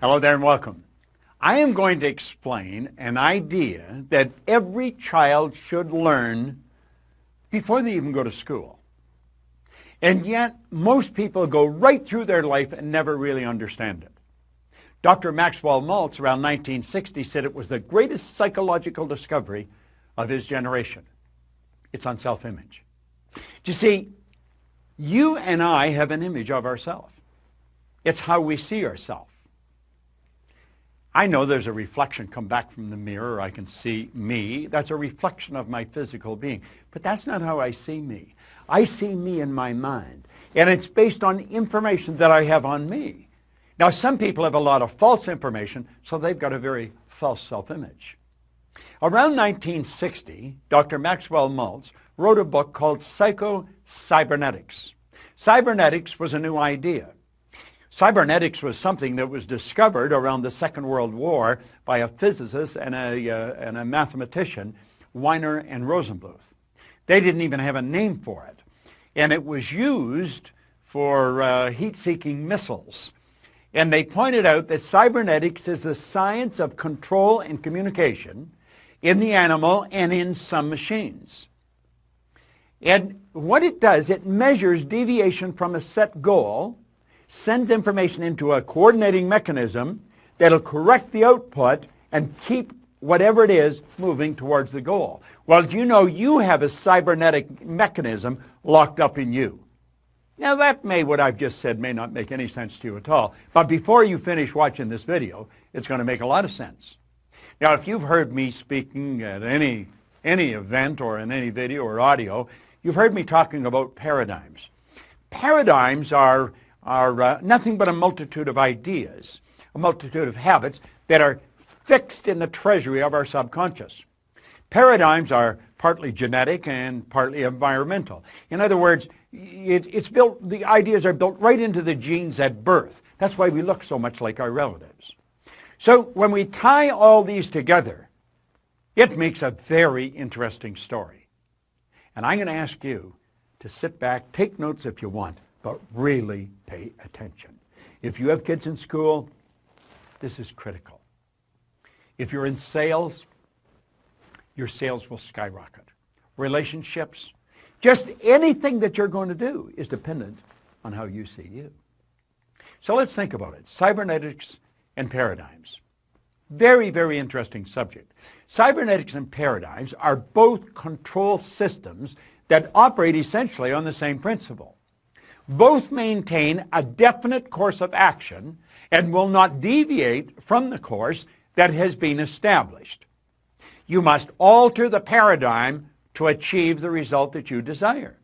Hello there and welcome. I am going to explain an idea that every child should learn before they even go to school. And yet, most people go right through their life and never really understand it. Dr. Maxwell Maltz, around 1960, said it was the greatest psychological discovery of his generation. It's on self-image. You see, you and I have an image of ourselves. It's how we see ourselves. I know there's a reflection come back from the mirror. I can see me. That's a reflection of my physical being. But that's not how I see me. I see me in my mind. And it's based on information that I have on me. Now, some people have a lot of false information, so they've got a very false self-image. Around 1960, Dr. Maxwell Maltz wrote a book called Psycho-Cybernetics. Cybernetics was a new idea. Cybernetics was something that was discovered around the Second World War by a physicist and a mathematician, Weiner and Rosenbluth. They didn't even have a name for it. And it was used for heat-seeking missiles. And they pointed out that cybernetics is the science of control and communication in the animal and in some machines. And what it does, it measures deviation from a set goal, sends information into a coordinating mechanism that'll correct the output and keep whatever it is moving towards the goal. Well, do you know you have a cybernetic mechanism locked up in you? Now what I've just said may not make any sense to you at all, but before you finish watching this video, it's going to make a lot of sense. Now, if you've heard me speaking at any event or in any video or audio, you've heard me talking about paradigms. Paradigms are nothing but a multitude of ideas, a multitude of habits that are fixed in the treasury of our subconscious. Paradigms are partly genetic and partly environmental. In other words, the ideas are built right into the genes at birth. That's why we look so much like our relatives. So when we tie all these together, it makes a very interesting story. And I'm going to ask you to sit back, take notes if you want, but really pay attention. If you have kids in school, this is critical. If you're in sales, your sales will skyrocket. Relationships, just anything that you're going to do is dependent on how you see you. So let's think about it. Cybernetics and paradigms. Very, very interesting subject. Cybernetics and paradigms are both control systems that operate essentially on the same principle. Both maintain a definite course of action and will not deviate from the course that has been established. You must alter the paradigm to achieve the result that you desire.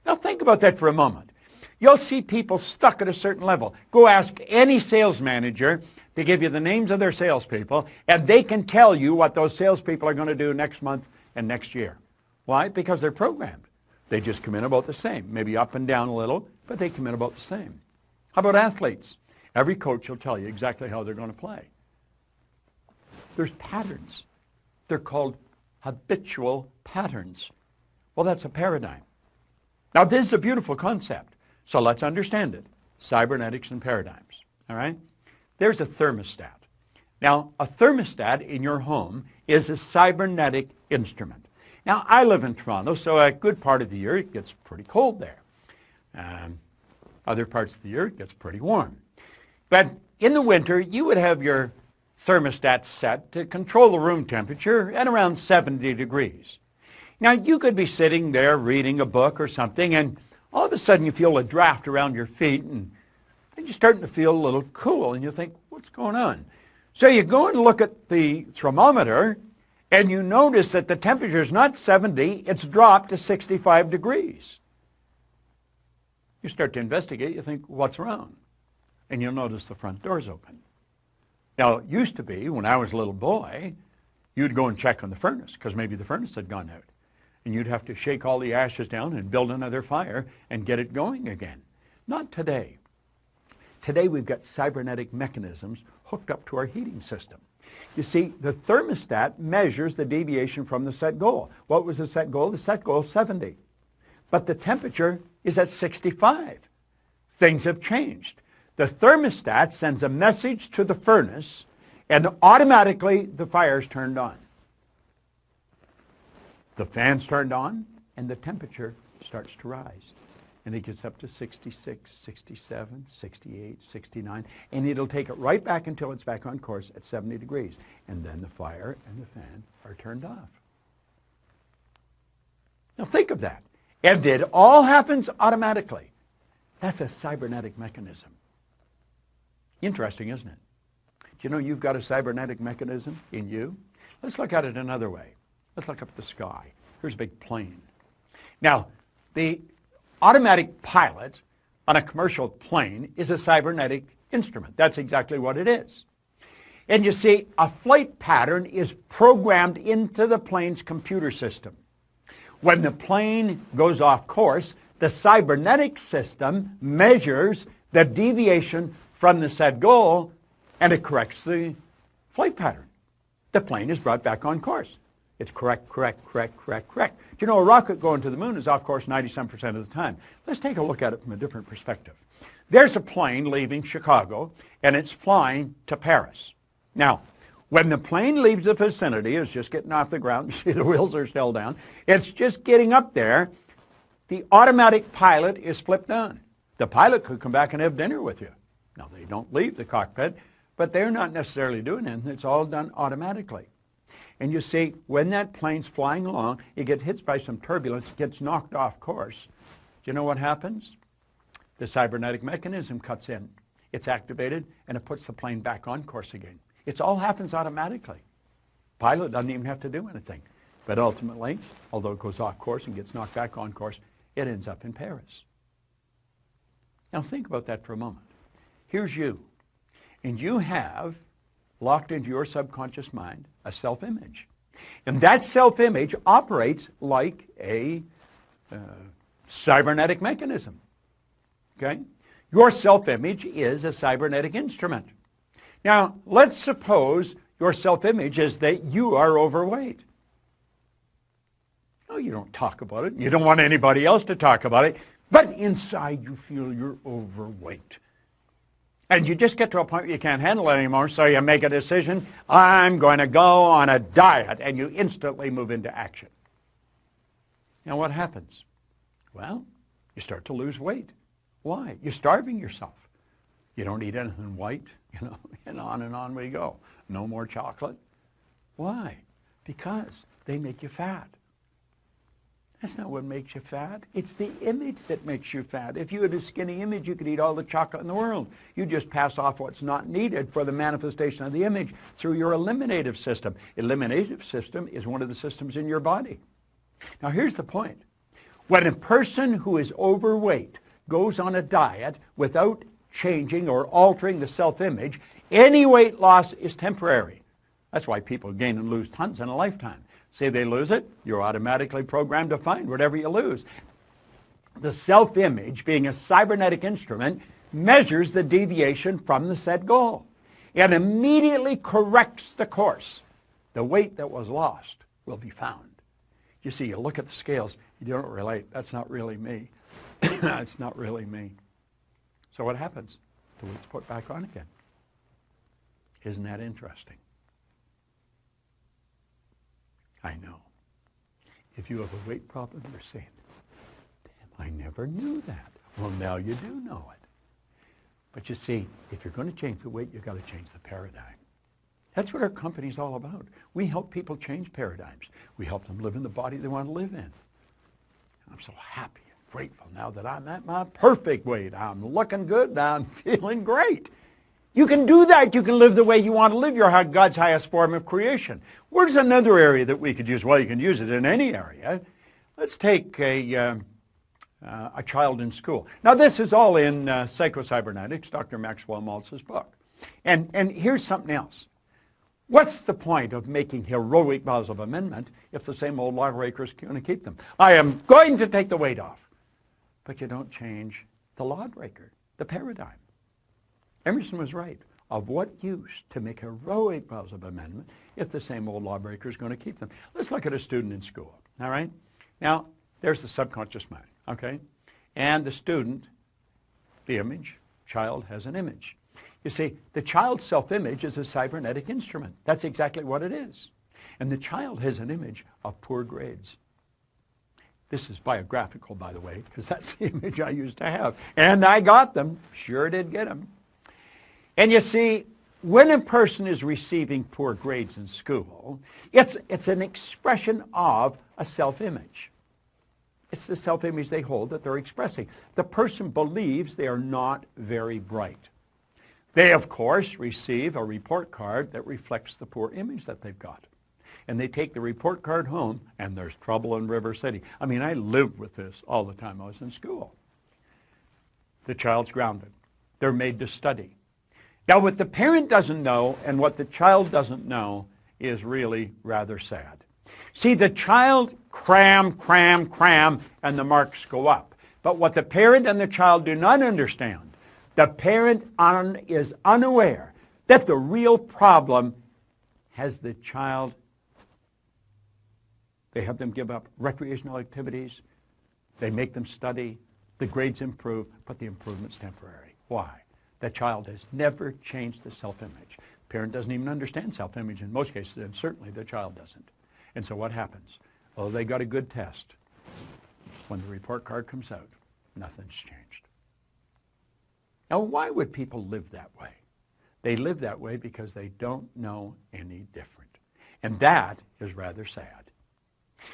Now think about that for a moment. You'll see people stuck at a certain level. Go ask any sales manager to give you the names of their salespeople, and they can tell you what those salespeople are going to do next month and next year. Why? Because they're programmed. They just come in about the same, maybe up and down a little, but they come in about the same. How about athletes? Every coach will tell you exactly how they're going to play. There's patterns. They're called habitual patterns. Well, that's a paradigm. Now, this is a beautiful concept, so let's understand it. Cybernetics and paradigms, all right? There's a thermostat. Now, a thermostat in your home is a cybernetic instrument. Now, I live in Toronto, so a good part of the year it gets pretty cold there. Other parts of the year it gets pretty warm. But in the winter, you would have your thermostat set to control the room temperature at around 70 degrees. Now, you could be sitting there reading a book or something, and all of a sudden you feel a draft around your feet, and you're starting to feel a little cool, and you think, what's going on? So you go and look at the thermometer, and you notice that the temperature is not 70, it's dropped to 65 degrees. You start to investigate, you think, what's wrong? And you'll notice the front door's open. Now, it used to be, when I was a little boy, you'd go and check on the furnace, because maybe the furnace had gone out. And you'd have to shake all the ashes down and build another fire and get it going again. Not today. Today we've got cybernetic mechanisms hooked up to our heating system. You see, the thermostat measures the deviation from the set goal. What was the set goal? The set goal is 70. But the temperature is at 65. Things have changed. The thermostat sends a message to the furnace, and automatically the fire is turned on. The fan's turned on, and the temperature starts to rise. And it gets up to 66, 67, 68, 69, and it'll take it right back until it's back on course at 70 degrees. And then the fire and the fan are turned off. Now think of that. And it all happens automatically. That's a cybernetic mechanism. Interesting, isn't it? Do you know you've got a cybernetic mechanism in you? Let's look at it another way. Let's look up at the sky. Here's a big plane. Now, the automatic pilot on a commercial plane is a cybernetic instrument. That's exactly what it is. And you see, a flight pattern is programmed into the plane's computer system. When the plane goes off course, the cybernetic system measures the deviation from the said goal, and it corrects the flight pattern. The plane is brought back on course. It's correct. Do you know a rocket going to the moon is off course 97% of the time? Let's take a look at it from a different perspective. There's a plane leaving Chicago, and it's flying to Paris. Now, when the plane leaves the vicinity, it's just getting off the ground. You see the wheels are still down. It's just getting up there. The automatic pilot is flipped on. The pilot could come back and have dinner with you. Now, they don't leave the cockpit, but they're not necessarily doing anything. It's all done automatically. And you see, when that plane's flying along, it gets hit by some turbulence, gets knocked off course. Do you know what happens? The cybernetic mechanism cuts in. It's activated, and it puts the plane back on course again. It all happens automatically. Pilot doesn't even have to do anything. But ultimately, although it goes off course and gets knocked back on course, it ends up in Paris. Now think about that for a moment. Here's you, and you have locked into your subconscious mind a self-image. And that self-image operates like a cybernetic mechanism. Okay? Your self-image is a cybernetic instrument. Now, let's suppose your self-image is that you are overweight. No, you don't talk about it. You don't want anybody else to talk about it. But inside you feel you're overweight. And you just get to a point where you can't handle it anymore, so you make a decision, I'm going to go on a diet, and you instantly move into action. Now what happens? Well, you start to lose weight. Why? You're starving yourself. You don't eat anything white, and on we go. No more chocolate. Why? Because they make you fat. That's not what makes you fat. It's the image that makes you fat. If you had a skinny image, you could eat all the chocolate in the world. You just pass off what's not needed for the manifestation of the image through your eliminative system. Eliminative system is one of the systems in your body. Now here's the point. When a person who is overweight goes on a diet without changing or altering the self-image, any weight loss is temporary. That's why people gain and lose tons in a lifetime. Say they lose it, you're automatically programmed to find whatever you lose. The self-image, being a cybernetic instrument, measures the deviation from the set goal and immediately corrects the course. The weight that was lost will be found. You see, you look at the scales, you don't relate. That's not really me. That's not really me. So what happens? The weight's put back on again. Isn't that interesting? I know. If you have a weight problem, you're saying, damn, I never knew that. Well, now you do know it. But you see, if you're going to change the weight, you've got to change the paradigm. That's what our company's all about. We help people change paradigms. We help them live in the body they want to live in. I'm so happy and grateful now that I'm at my perfect weight. I'm looking good. I'm feeling great. You can do that. You can live the way you want to live. You're God's highest form of creation. Where's another area that we could use? Well, you can use it in any area. Let's take a child in school. Now, this is all in Psycho-Cybernetics, Dr. Maxwell Maltz's book. And here's something else. What's the point of making heroic vows of amendment if the same old lawbreakers are going to keep them? I am going to take the weight off. But you don't change the lawbreaker, the paradigm. Emerson was right. Of what use to make heroic vows of amendment if the same old lawbreaker is going to keep them? Let's look at a student in school, all right? Now, there's the subconscious mind, okay? And the student, the image, child has an image. You see, the child's self-image is a cybernetic instrument. That's exactly what it is. And the child has an image of poor grades. This is biographical, by the way, because that's the image I used to have. And I got them. Sure did get them. And you see, when a person is receiving poor grades in school, it's an expression of a self-image. It's the self-image they hold that they're expressing. The person believes they are not very bright. They, of course, receive a report card that reflects the poor image that they've got. And they take the report card home, and there's trouble in River City. I mean, I lived with this all the time I was in school. The child's grounded. They're made to study. Now, what the parent doesn't know and what the child doesn't know is really rather sad. See, the child cram, and the marks go up. But what the parent and the child do not understand, the parent is unaware that the real problem has the child. They have them give up recreational activities. They make them study. The grades improve, but the improvement's temporary. Why? The child has never changed the self-image. Parent doesn't even understand self-image in most cases, and certainly the child doesn't. And so what happens? Well, they got a good test. When the report card comes out, nothing's changed. Now, why would people live that way? They live that way because they don't know any different. And that is rather sad.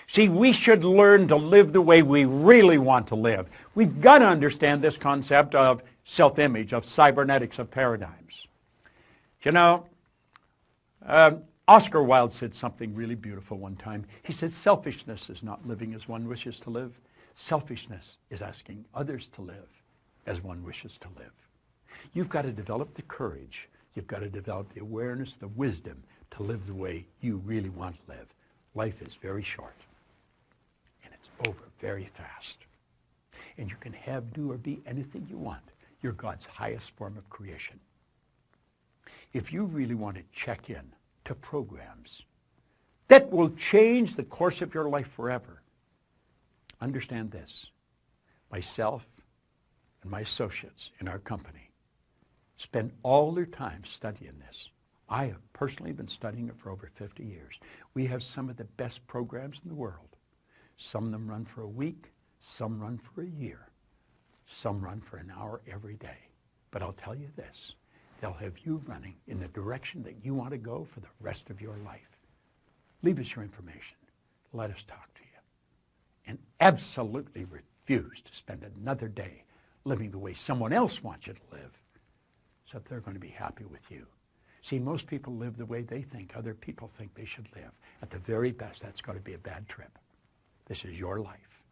See, we should learn to live the way we really want to live. We've got to understand this concept of self-image, of cybernetics, of paradigms. You know, Oscar Wilde said something really beautiful one time. He said, selfishness is not living as one wishes to live. Selfishness is asking others to live as one wishes to live. You've got to develop the courage. You've got to develop the awareness, the wisdom to live the way you really want to live. Life is very short, and it's over very fast. And you can have, do, or be anything you want. You're God's highest form of creation. If you really want to check in to programs that will change the course of your life forever, understand this. Myself and my associates in our company spend all their time studying this. I have personally been studying it for over 50 years. We have some of the best programs in the world. Some of them run for a week, some run for a year, some run for an hour every day. But I'll tell you this, they'll have you running in the direction that you want to go for the rest of your life. Leave us your information. Let us talk to you. And absolutely refuse to spend another day living the way someone else wants you to live, so that they're going to be happy with you. See, most people live the way they think other people think they should live. At the very best, that's got to be a bad trip. This is your life.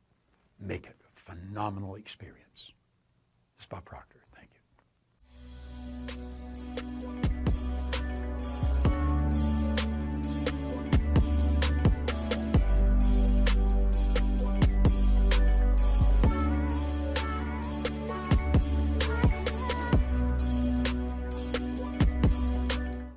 Make it a phenomenal experience. This is Bob Proctor. Thank you.